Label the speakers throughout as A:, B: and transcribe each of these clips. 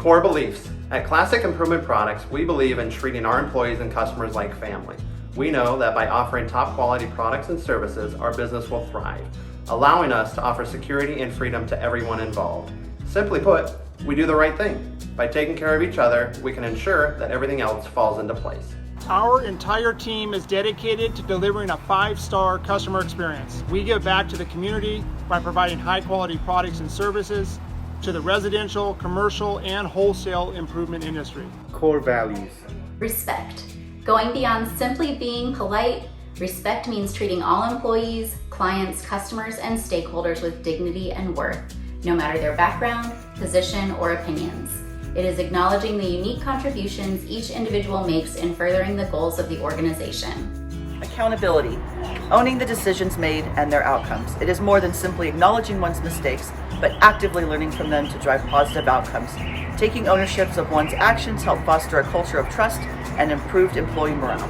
A: Core beliefs. At Classic Improvement Products, we believe in treating our employees and customers like family. We know that by offering top quality products and services, our business will thrive, allowing us to offer security and freedom to everyone involved. Simply put, we do the right thing. By taking care of each other, we can ensure that everything else falls into place.
B: Our entire team is dedicated to delivering a 5-star customer experience. We give back to the community by providing high-quality products and services to the residential, commercial, and wholesale improvement industry.
C: Core values.
D: Respect. Going beyond simply being polite, respect means treating all employees, clients, customers, and stakeholders with dignity and worth, no matter their background, position, or opinions. It is acknowledging the unique contributions each individual makes in furthering the goals of the organization.
E: Accountability. Owning the decisions made and their outcomes. It is more than simply acknowledging one's mistakes, but actively learning from them to drive positive outcomes. Taking ownership of one's actions help foster a culture of trust and improved employee morale.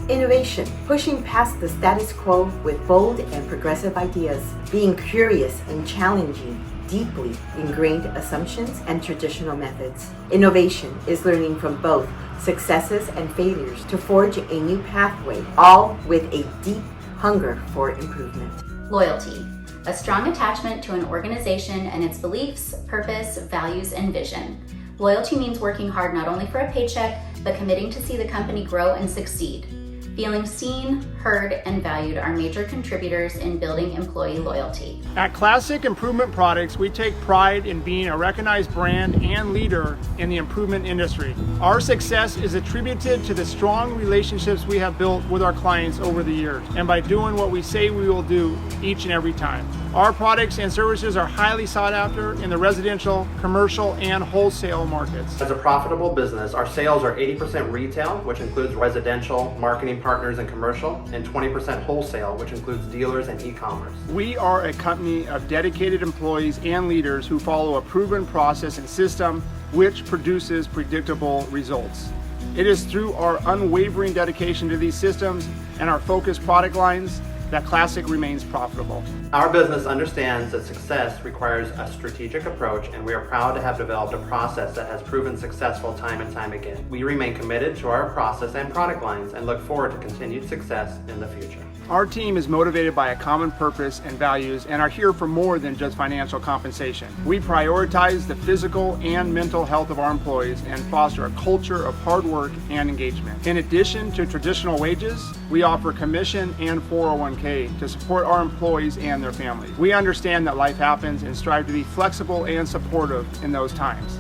F: Innovation, pushing past the status quo with bold and progressive ideas, being curious and challenging deeply ingrained assumptions and traditional methods. Innovation is learning from both successes and failures to forge a new pathway, all with a deep hunger for improvement.
D: Loyalty, a strong attachment to an organization and its beliefs, purpose, values, and vision. Loyalty means working hard not only for a paycheck, but committing to see the company grow and succeed. Feeling seen, heard, and valued are major contributors in building employee loyalty.
B: At Classic Improvement Products, we take pride in being a recognized brand and leader in the improvement industry. Our success is attributed to the strong relationships we have built with our clients over the years, and by doing what we say we will do each and every time. Our products and services are highly sought after in the residential, commercial, and wholesale markets.
A: As a profitable business, our sales are 80% retail, which includes residential, marketing partners, and commercial, and 20% wholesale, which includes dealers and e-commerce.
B: We are a company of dedicated employees and leaders who follow a proven process and system which produces predictable results. It is through our unwavering dedication to these systems and our focused product lines that Classic remains profitable.
A: Our business understands that success requires a strategic approach, and we are proud to have developed a process that has proven successful time and time again. We remain committed to our process and product lines and look forward to continued success in the future.
B: Our team is motivated by a common purpose and values and are here for more than just financial compensation. We prioritize the physical and mental health of our employees and foster a culture of hard work and engagement. In addition to traditional wages, we offer commission and 401k to support our employees and their families. We understand that life happens and strive to be flexible and supportive in those times.